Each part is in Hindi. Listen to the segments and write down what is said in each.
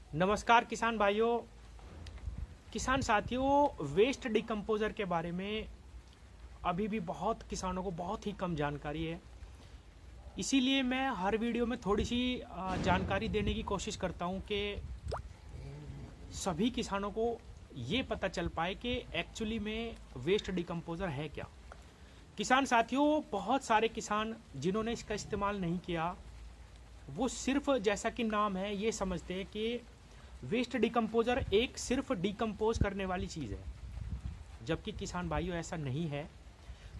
नमस्कार किसान भाइयों, किसान साथियों। वेस्ट डिकम्पोज़र के बारे में अभी भी बहुत किसानों को बहुत ही कम जानकारी है। इसीलिए मैं हर वीडियो में थोड़ी सी जानकारी देने की कोशिश करता हूं कि सभी किसानों को ये पता चल पाए कि एक्चुअली में वेस्ट डिकम्पोज़र है क्या। किसान साथियों, बहुत सारे किसान जिन्होंने इसका इस्तेमाल नहीं किया वो सिर्फ जैसा कि नाम है ये समझते हैं कि वेस्ट डिकम्पोज़र एक सिर्फ डिकम्पोज करने वाली चीज़ है, जबकि किसान भाइयों ऐसा नहीं है।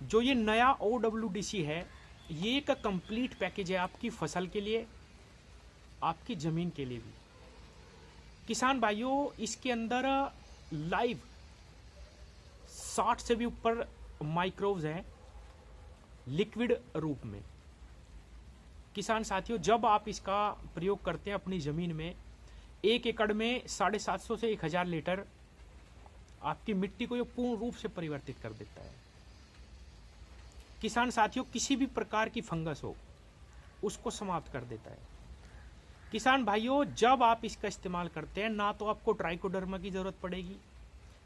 जो ये नया OWDC है ये एक कंप्लीट पैकेज है आपकी फसल के लिए, आपकी ज़मीन के लिए भी। किसान भाइयों, इसके अंदर लाइव 60 से भी ऊपर माइक्रोब्स हैं लिक्विड रूप में। किसान साथियों, जब आप इसका प्रयोग करते हैं अपनी ज़मीन में, 1 एकड़ में 750 से 1000 लीटर आपकी मिट्टी को ये पूर्ण रूप से परिवर्तित कर देता है। किसान साथियों, किसी भी प्रकार की फंगस हो उसको समाप्त कर देता है। किसान भाइयों, जब आप इसका इस्तेमाल करते हैं ना तो आपको ट्राइकोडर्मा की ज़रूरत पड़ेगी,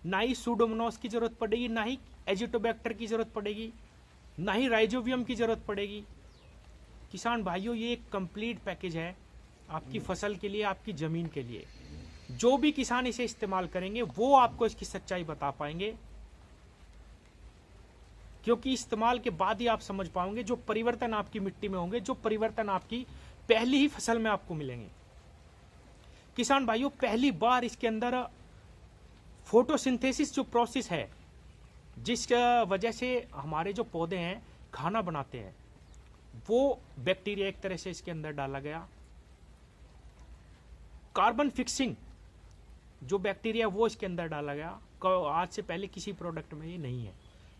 ना ही सूडोमोनास की ज़रूरत पड़ेगी, ना ही एजिटोबैक्टर की ज़रूरत पड़ेगी, ना ही राइजोबियम की ज़रूरत पड़ेगी। किसान भाइयों, ये एक कंप्लीट पैकेज है आपकी फसल के लिए, आपकी ज़मीन के लिए। जो भी किसान इसे इस्तेमाल करेंगे वो आपको इसकी सच्चाई बता पाएंगे, क्योंकि इस्तेमाल के बाद ही आप समझ पाओगे जो परिवर्तन आपकी मिट्टी में होंगे, जो परिवर्तन आपकी पहली ही फसल में आपको मिलेंगे। किसान भाइयों, पहली बार इसके अंदर फोटोसिंथेसिस जो प्रोसेस है, जिस वजह से हमारे जो पौधे हैं खाना बनाते हैं, वो बैक्टीरिया एक तरह से इसके अंदर डाला गया। कार्बन फिक्सिंग जो बैक्टीरिया वो इसके अंदर डाला गया। आज से पहले किसी प्रोडक्ट में ये नहीं है,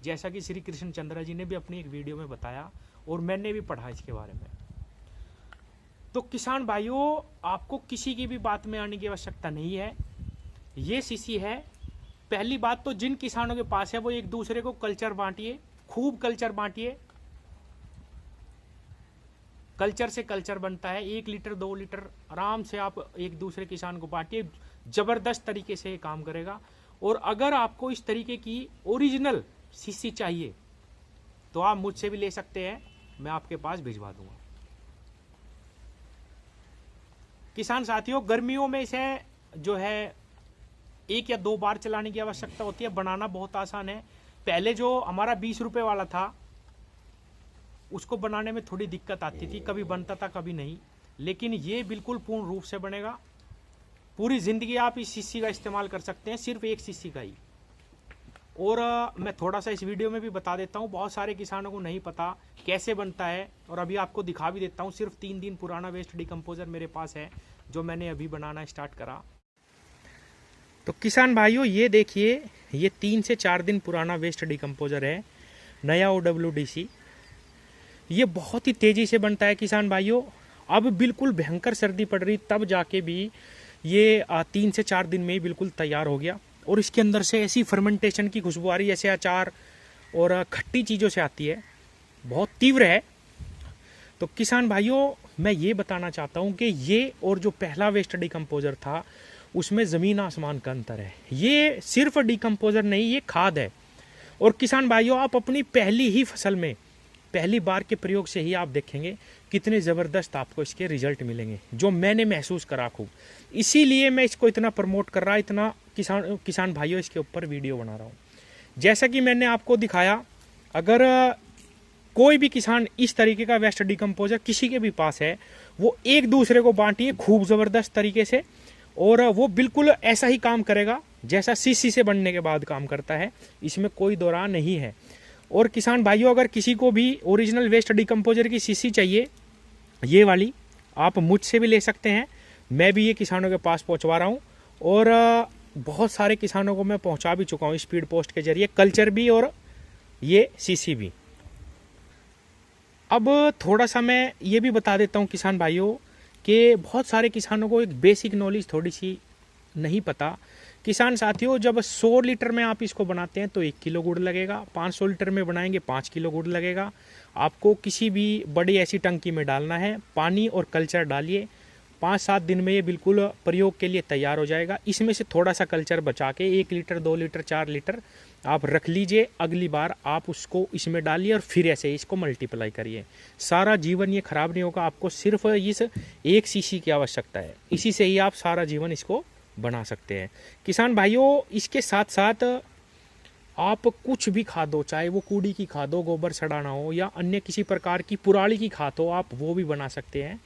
जैसा कि श्री कृष्ण चंद्रा जी ने भी अपनी एक वीडियो में बताया और मैंने भी पढ़ा इसके बारे में। तो किसान भाइयों, आपको किसी की भी बात में आने की आवश्यकता नहीं है। ये सीसी है। पहली बात तो जिन किसानों के पास है वो एक दूसरे को कल्चर बांटिए, खूब कल्चर बांटिए। कल्चर से कल्चर बनता है। 1 लीटर 2 लीटर आराम से आप एक दूसरे किसान को बांटिए, जबरदस्त तरीके से ये काम करेगा। और अगर आपको इस तरीके की ओरिजिनल सीसी चाहिए तो आप मुझसे भी ले सकते हैं, मैं आपके पास भिजवा दूंगा। किसान साथियों, गर्मियों में इसे जो है 1 या 2 बार चलाने की आवश्यकता होती है। बनाना बहुत आसान है। पहले जो हमारा 20 रुपए वाला था उसको बनाने में थोड़ी दिक्कत आती थी, कभी बनता था कभी नहीं, लेकिन ये बिल्कुल पूर्ण रूप से बनेगा। पूरी ज़िंदगी आप इस सीसी का इस्तेमाल कर सकते हैं, सिर्फ एक सीसी का ही। और मैं थोड़ा सा इस वीडियो में भी बता देता हूँ, बहुत सारे किसानों को नहीं पता कैसे बनता है, और अभी आपको दिखा भी देता हूँ। सिर्फ 3 दिन पुराना वेस्ट डिकम्पोज़र मेरे पास है जो मैंने अभी बनाना स्टार्ट करा। तो किसान भाइयों, ये देखिए, ये 3 से 4 दिन पुराना वेस्ट डिकम्पोज़र है, नया OWDC। ये बहुत ही तेज़ी से बनता है किसान भाइयों। अब बिल्कुल भयंकर सर्दी पड़ रही तब जाके भी ये 3 से 4 दिन में ही बिल्कुल तैयार हो गया। और इसके अंदर से ऐसी फर्मेंटेशन की खुशबू आ रही है, जैसे अचार और खट्टी चीज़ों से आती है, बहुत तीव्र है। तो किसान भाइयों, मैं ये बताना चाहता हूँ कि ये और जो पहला वेस्ट डिकम्पोज़र था उसमें ज़मीन आसमान का अंतर है। ये सिर्फ डिकम्पोज़र नहीं, ये खाद है। और किसान भाइयों, आप अपनी पहली ही फसल में पहली बार के प्रयोग से ही आप देखेंगे कितने ज़बरदस्त आपको इसके रिजल्ट मिलेंगे, जो मैंने महसूस करा खूब। इसीलिए मैं इसको इतना प्रमोट कर रहा, इतना किसान भाइयों इसके ऊपर वीडियो बना रहा हूँ। जैसा कि मैंने आपको दिखाया, अगर कोई भी किसान इस तरीके का वेस्ट डिकम्पोज़र किसी के भी पास है, वो एक दूसरे को बांटिए खूब ज़बरदस्त तरीके से, और वो बिल्कुल ऐसा ही काम करेगा जैसा सीसी से बनने के बाद काम करता है। इसमें कोई दो राह नहीं है। और किसान भाइयों, अगर किसी को भी ओरिजिनल वेस्ट डिकम्पोज़र की सीसी चाहिए, ये वाली, आप मुझसे भी ले सकते हैं। मैं भी ये किसानों के पास पहुंचवा रहा हूं, और बहुत सारे किसानों को मैं पहुंचा भी चुका हूं स्पीड पोस्ट के जरिए, कल्चर भी और ये सीसी भी। अब थोड़ा सा मैं ये भी बता देता हूं किसान भाइयों कि बहुत सारे किसानों को एक बेसिक नॉलेज थोड़ी सी नहीं पता। किसान साथियों, जब 100 लीटर में आप इसको बनाते हैं तो 1 किलो गुड़ लगेगा, 500 लीटर में बनाएंगे 5 किलो गुड़ लगेगा। आपको किसी भी बड़ी ऐसी टंकी में डालना है, पानी और कल्चर डालिए, 5-7 दिन में ये बिल्कुल प्रयोग के लिए तैयार हो जाएगा। इसमें से थोड़ा सा कल्चर बचा के 1 लीटर 2 लीटर 4 लीटर आप रख लीजिए, अगली बार आप उसको इसमें डालिए और फिर ऐसे इसको मल्टीप्लाई करिए। सारा जीवन ये खराब नहीं होगा, आपको सिर्फ इस 1 सीसी की आवश्यकता है, इसी से ही आप सारा जीवन इसको बना सकते हैं। किसान भाइयों, इसके साथ साथ आप कुछ भी खाद हो, चाहे वो कूड़ी की खाद हो, गोबर सड़ाना हो या अन्य किसी प्रकार की पुराली की खाद हो, आप वो भी बना सकते हैं।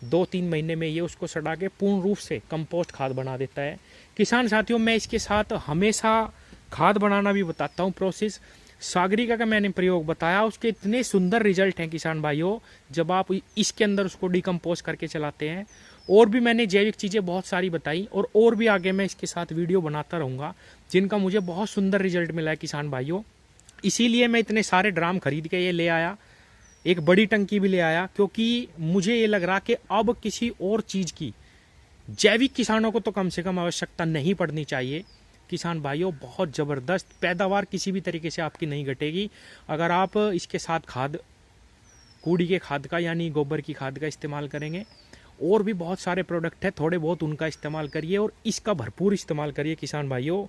2-3 महीने में ये उसको सड़ा के पूर्ण रूप से कंपोस्ट खाद बना देता है। किसान साथियों, मैं इसके साथ हमेशा खाद बनाना भी बताता हूँ प्रोसेस। सागरिका का मैंने प्रयोग बताया, उसके इतने सुंदर रिजल्ट हैं किसान भाइयों, जब आप इसके अंदर उसको डिकम्पोज करके चलाते हैं। और भी मैंने जैविक चीज़ें बहुत सारी बताई, और भी आगे मैं इसके साथ वीडियो बनाता रहूँगा, जिनका मुझे बहुत सुंदर रिजल्ट मिला है किसान भाइयों। इसीलिए मैं इतने सारे ड्राम खरीद के ये ले आया, एक बड़ी टंकी भी ले आया, क्योंकि मुझे ये लग रहा कि अब किसी और चीज़ की जैविक किसानों को तो कम से कम आवश्यकता नहीं पड़नी चाहिए। किसान भाइयों, बहुत ज़बरदस्त पैदावार किसी भी तरीके से आपकी नहीं घटेगी अगर आप इसके साथ खाद, कूड़ी के खाद का यानी गोबर की खाद का इस्तेमाल करेंगे। और भी बहुत सारे प्रोडक्ट है, थोड़े बहुत उनका इस्तेमाल करिए और इसका भरपूर इस्तेमाल करिए किसान भाइयों।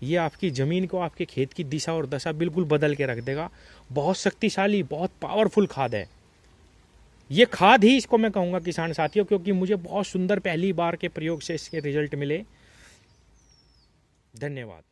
ये आपकी ज़मीन को, आपके खेत की दिशा और दशा बिल्कुल बदल के रख देगा। बहुत शक्तिशाली, बहुत पावरफुल खाद है ये खाद ही, इसको मैं कहूँगा किसान साथियों, क्योंकि मुझे बहुत सुंदर पहली बार के प्रयोग से इसके रिजल्ट मिले। धन्यवाद।